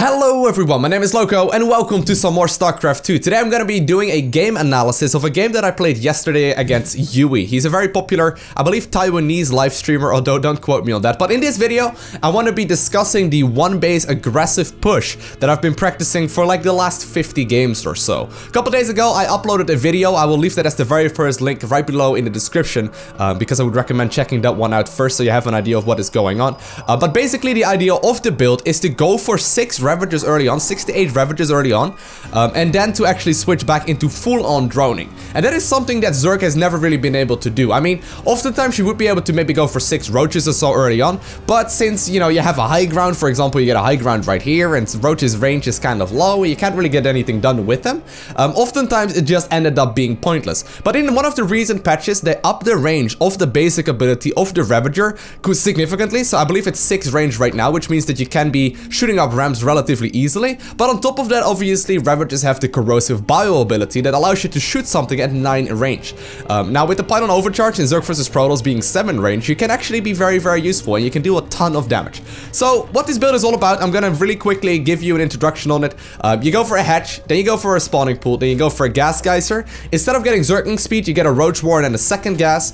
Hello everyone, my name is Loco and welcome to some more StarCraft 2. Today I'm gonna be doing a game analysis of a game that I played yesterday against Yui. He's a very popular, I believe, Taiwanese live streamer, although don't quote me on that. But in this video, I want to be discussing the one base aggressive push that I've been practicing for like the last 50 games or so. A couple days ago, I uploaded a video. I will leave that as the very first link right below in the description because I would recommend checking that one out first so you have an idea of what is going on. But basically the idea of the build is to go for 6 Ravagers early on, 6 to 8 Ravagers early on, and then to actually switch back into full-on droning. And that is something that Zerg has never really been able to do. I mean, oftentimes you would be able to maybe go for 6 Roaches or so early on, but since, you know, you have a high ground, for example, you get a high ground right here, and Roach's range is kind of low, you can't really get anything done with them. Oftentimes it just ended up being pointless. But in one of the recent patches, they upped the range of the basic ability of the Ravager significantly, so I believe it's 6 range right now, which means that you can be shooting up ramps relatively easily. But on top of that, obviously, Ravagers have the corrosive bio ability that allows you to shoot something at 9 range. Now, with the Python overcharge and Zerg vs Protoss being 7 range, you can actually be very, very useful, and you can do a ton of damage. So, what this build is all about, I'm gonna really quickly give you an introduction on it. You go for a hatch, then you go for a spawning pool, then you go for a gas geyser. Instead of getting Zergling speed, you get a Roach War and then a second gas.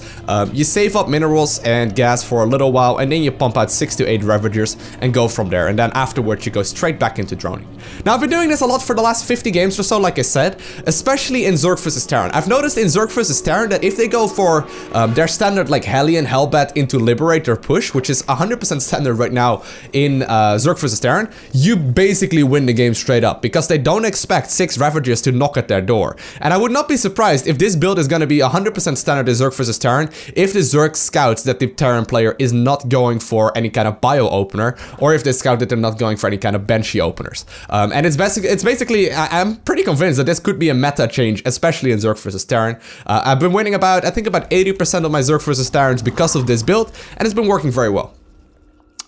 You save up minerals and gas for a little while, and then you pump out 6 to 8 Ravagers and go from there. And then afterwards, you go straight back into droning. Now, I've been doing this a lot for the last 50 games or so, like I said, especially in Zerg vs Terran. I've noticed in Zerg vs Terran that if they go for their standard like Hellion Hellbat into Liberator push, which is 100% standard right now in Zerg vs Terran, you basically win the game straight up because they don't expect 6 Ravagers to knock at their door. And I would not be surprised if this build is going to be 100% standard in Zerg vs Terran if the Zerg scouts that the Terran player is not going for any kind of bio opener, or if they scout that they're not going for any kind of benchy openers. And it's basically, I'm pretty convinced that this could be a meta change, especially in Zerg vs Terran. I've been winning I think about 80% of my Zerg vs Terrans because of this build, and it's been working very well.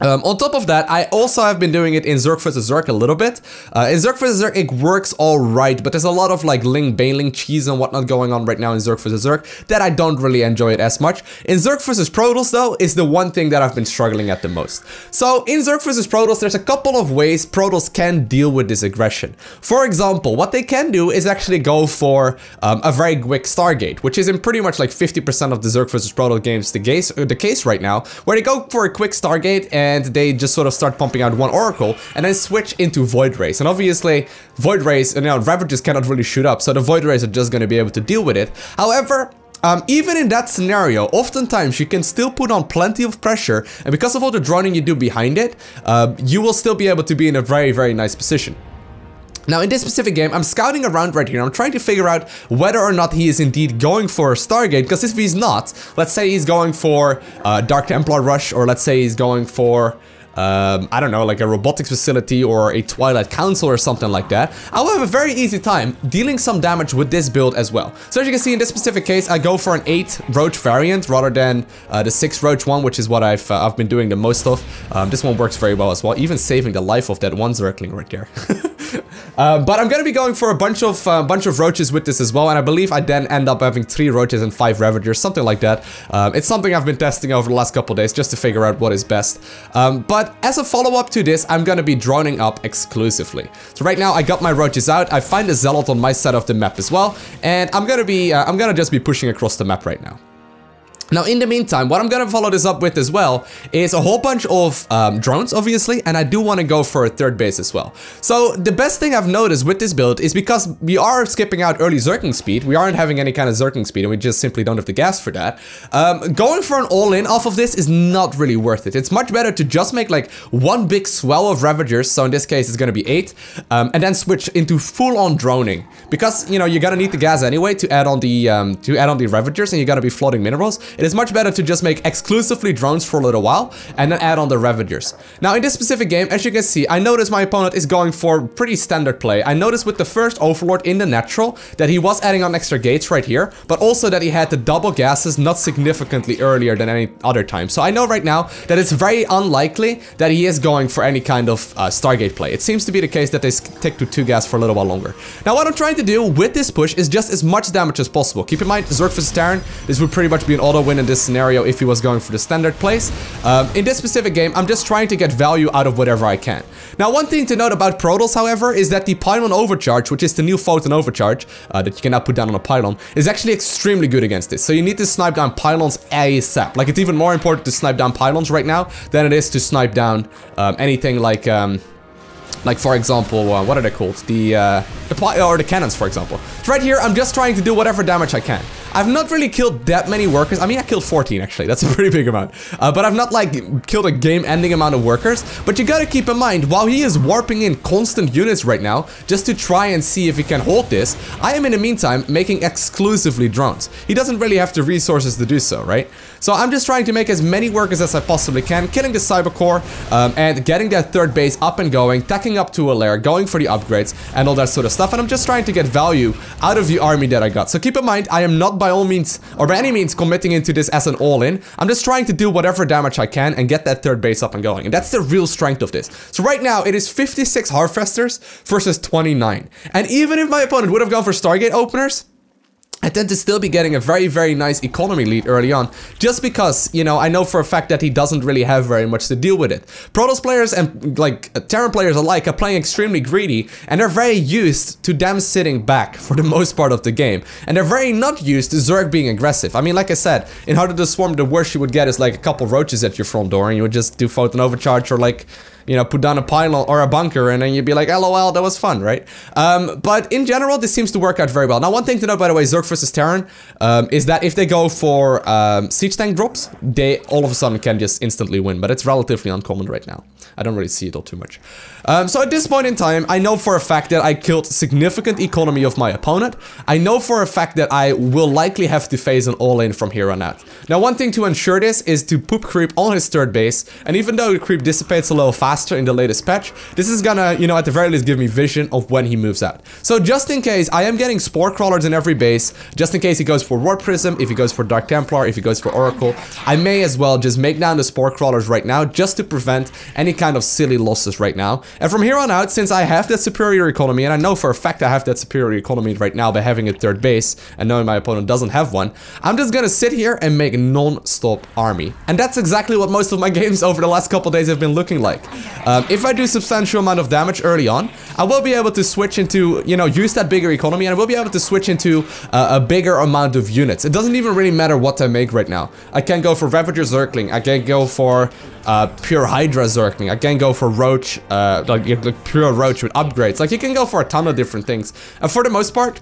On top of that, I also have been doing it in Zerg vs Zerg a little bit. In Zerg vs Zerg, it works alright, but there's a lot of like Ling Bailing cheese and whatnot going on right now in Zerg vs Zerg that I don't really enjoy it as much. In Zerg vs Protoss, though, is the one thing that I've been struggling at the most. So in Zerg vs Protoss, there's a couple of ways Protoss can deal with this aggression. For example, what they can do is actually go for a very quick Stargate, which is in pretty much like 50% of the Zerg vs Protoss games the case right now, where they go for a quick Stargate and they just sort of start pumping out one Oracle and then switch into Void Rays. And obviously, Void Rays, you know, Ravagers cannot really shoot up, so the Void Rays are just going to be able to deal with it. However, even in that scenario, oftentimes you can still put on plenty of pressure, and because of all the droning you do behind it, you will still be able to be in a very, very nice position. Now, in this specific game, I'm scouting around right here. I'm trying to figure out whether or not he is indeed going for a Stargate, because if he's not, let's say he's going for Dark Templar Rush, or let's say he's going for I don't know, like a robotics facility or a Twilight Council or something like that, I will have a very easy time dealing some damage with this build as well. So as you can see, in this specific case, I go for an 8 Roach variant rather than the 6 Roach one, which is what I've been doing the most of. This one works very well as well, even saving the life of that one Zergling right there. But I'm gonna be going for a bunch of Roaches with this as well, and I believe I then end up having 3 Roaches and 5 Ravagers, something like that. It's something I've been testing over the last couple days just to figure out what is best. But as a follow-up to this, I'm gonna be droning up exclusively. So right now I got my Roaches out. I find a Zealot on my side of the map as well, and I'm gonna just be pushing across the map right now. Now, in the meantime, what I'm gonna follow this up with as well is a whole bunch of drones, obviously, and I do want to go for a 3rd base as well. So the best thing I've noticed with this build is because we are skipping out early Zergling speed, we aren't having any kind of Zergling speed, and we just simply don't have the gas for that. Going for an all-in off of this is not really worth it. It's much better to just make like one big swell of Ravagers, so in this case it's gonna be 8, and then switch into full-on droning. Because, you know, you're gonna need the gas anyway to add on the Ravagers, and you're gonna be floating minerals. It is much better to just make exclusively drones for a little while and then add on the Ravagers. Now, in this specific game, as you can see, I noticed my opponent is going for pretty standard play. I noticed with the first Overlord in the natural that he was adding on extra gates right here, but also that he had the double gases not significantly earlier than any other time. So I know right now that it's very unlikely that he is going for any kind of Stargate play. It seems to be the case that they stick to 2 gas for a little while longer. Now, what I'm trying to do with this push is just as much damage as possible. Keep in mind, Zerg vs Terran, this would pretty much be an auto win in this scenario if he was going for the standard place. In this specific game, I'm just trying to get value out of whatever I can. Now, one thing to note about Protoss, however, is that the pylon overcharge, which is the new photon overcharge that you can now put down on a pylon, is actually extremely good against this. So you need to snipe down pylons ASAP. Like, it's even more important to snipe down pylons right now than it is to snipe down anything like for example, what are they called? The cannons, for example. So right here, I'm just trying to do whatever damage I can. I've not really killed that many workers. I mean, I killed 14 actually. That's a pretty big amount. But I've not like killed a game-ending amount of workers. But you gotta keep in mind, while he is warping in constant units right now, just to try and see if he can hold this, I am in the meantime making exclusively drones. He doesn't really have the resources to do so, right? So I'm just trying to make as many workers as I possibly can, killing the cyber core, and getting that third base up and going, tacking up to a lair, going for the upgrades, and all that sort of stuff. And I'm just trying to get value out of the army that I got. So keep in mind, I am not by all means, or by any means, committing into this as an all-in. I'm just trying to do whatever damage I can and get that third base up and going. And that's the real strength of this. So right now, it is 56 Harvesters versus 29. And even if my opponent would have gone for Stargate openers, I tend to still be getting a very, very nice economy lead early on, just because, you know, I know for a fact that he doesn't really have very much to deal with it. Protoss players and, like, Terran players alike are playing extremely greedy, and they're very used to them sitting back for the most part of the game. And they're very not used to Zerg being aggressive. I mean, like I said, in Heart of the Swarm, the worst you would get is, like, a couple roaches at your front door, and you would just do photon overcharge or, like, you know, put down a pylon or a bunker, and then you'd be like, LOL, that was fun, right? But in general, this seems to work out very well. Now, one thing to note, by the way, Zerg versus Terran, is that if they go for siege tank drops, they all of a sudden can just instantly win, but it's relatively uncommon right now. I don't really see it all too much. So at this point in time, I know for a fact that I killed significant economy of my opponent. I know for a fact that I will likely have to face an all-in from here on out. Now, one thing to ensure this is to poop creep on his third base, and even though the creep dissipates a little faster in the latest patch, this is gonna, you know, at the very least give me vision of when he moves out. So just in case, I am getting spore crawlers in every base, just in case he goes for Warp Prism, if he goes for Dark Templar, if he goes for Oracle, I may as well just make down the spore crawlers right now, just to prevent any kind of silly losses right now. And from here on out, since I have that superior economy, and I know for a fact I have that superior economy right now by having a third base, and knowing my opponent doesn't have one, I'm just gonna sit here and make a non-stop army. And that's exactly what most of my games over the last couple days have been looking like. If I do substantial amount of damage early on, I will be able to switch into, you know, use that bigger economy, and I will be able to switch into a bigger amount of units. It doesn't even really matter what I make right now. I can go for Ravager Zergling, I can go for pure Hydra Zergling, I can go for Roach, like pure Roach with upgrades. Like, you can go for a ton of different things. And for the most part,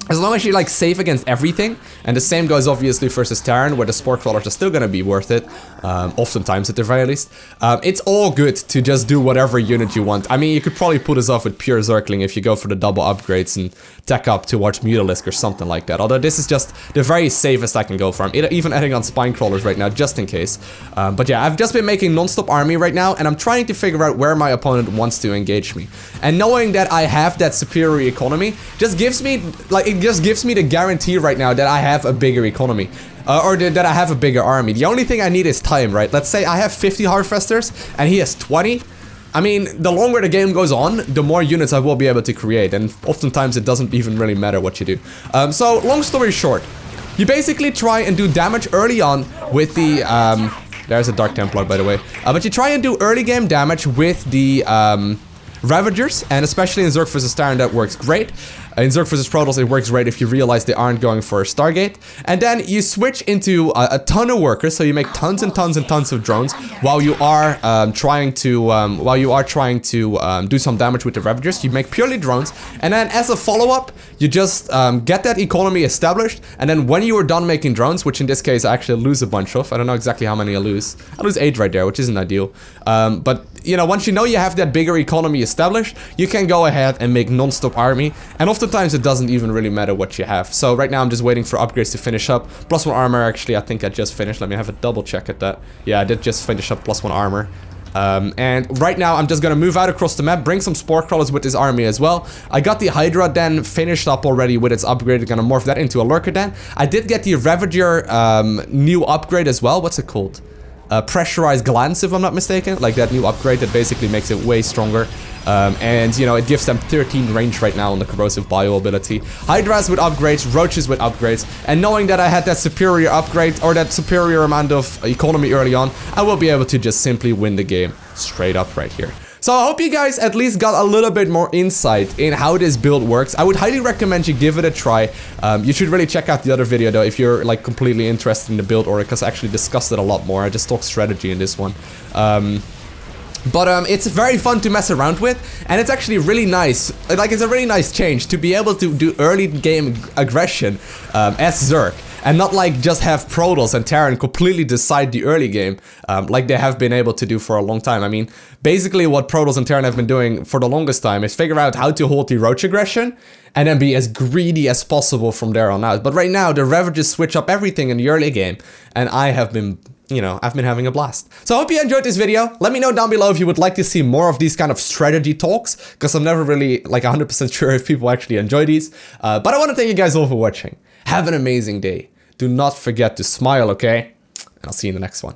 as long as you're like safe against everything, and the same goes obviously versus Terran, where the spore crawlers are still gonna be worth it, oftentimes at the very least, it's all good to just do whatever unit you want. I mean, you could probably pull this off with pure Zergling if you go for the double upgrades and tech up towards Mutalisk or something like that. Although this is just the very safest I can go for. I'm even adding on spine crawlers right now, just in case. But yeah, I've just been making non-stop army right now, and I'm trying to figure out where my opponent wants to engage me. And knowing that I have that superior economy just gives me, like, it just gives me the guarantee right now that I have a bigger economy. Or that I have a bigger army. The only thing I need is time, right? Let's say I have 50 Harvesters and he has 20. I mean, the longer the game goes on, the more units I will be able to create, and oftentimes it doesn't even really matter what you do. So, long story short, you basically try and do damage early on with the, there's a Dark Templar, by the way. But you try and do early game damage with the, Ravagers, and especially in Zerg vs Terran, that works great. In Zerg vs Protoss, it works great if you realize they aren't going for a Stargate. And then you switch into a ton of workers, so you make tons and tons and tons of drones while you are trying to do some damage with the Ravagers. You make purely drones, and then as a follow-up, you just get that economy established. And then when you are done making drones, which in this case I actually lose a bunch of, I don't know exactly how many I lose 8 right there, which isn't ideal. But you know, once you know you have that bigger economy established, you can go ahead and make non-stop army, and oftentimes it doesn't even really matter what you have. So right now I'm just waiting for upgrades to finish up. +1 armor, actually, I think I just finished. Let me have a double check at that. Yeah, I did just finish up +1 armor. And right now I'm just gonna move out across the map, bring some spore crawlers with this army as well. I got the Hydra Den finished up already with its upgrade. I'm gonna morph that into a Lurker Den. I did get the Ravager new upgrade as well. What's it called? Pressurized glance, if I'm not mistaken, like that new upgrade that basically makes it way stronger. And, you know, it gives them 13 range right now on the corrosive bio ability. Hydras with upgrades, roaches with upgrades, and knowing that I had that superior upgrade or that superior amount of economy early on, I will be able to just simply win the game straight up right here. So I hope you guys at least got a little bit more insight in how this build works. I would highly recommend you give it a try. You should really check out the other video though if you're like completely interested in the build order, because I actually discussed it a lot more. I just talked strategy in this one. But it's very fun to mess around with, and it's actually really nice. Like, it's a really nice change to be able to do early game aggression as Zerg, and not like just have Protoss and Terran completely decide the early game like they have been able to do for a long time. I mean, basically what Protoss and Terran have been doing for the longest time is figure out how to hold the Roach aggression and then be as greedy as possible from there on out. But right now, the Ravagers switch up everything in the early game, and I have been, you know, I've been having a blast. So I hope you enjoyed this video. Let me know down below if you would like to see more of these kind of strategy talks, because I'm never really like 100% sure if people actually enjoy these. But I want to thank you guys all for watching. Have an amazing day. Do not forget to smile, okay? And I'll see you in the next one.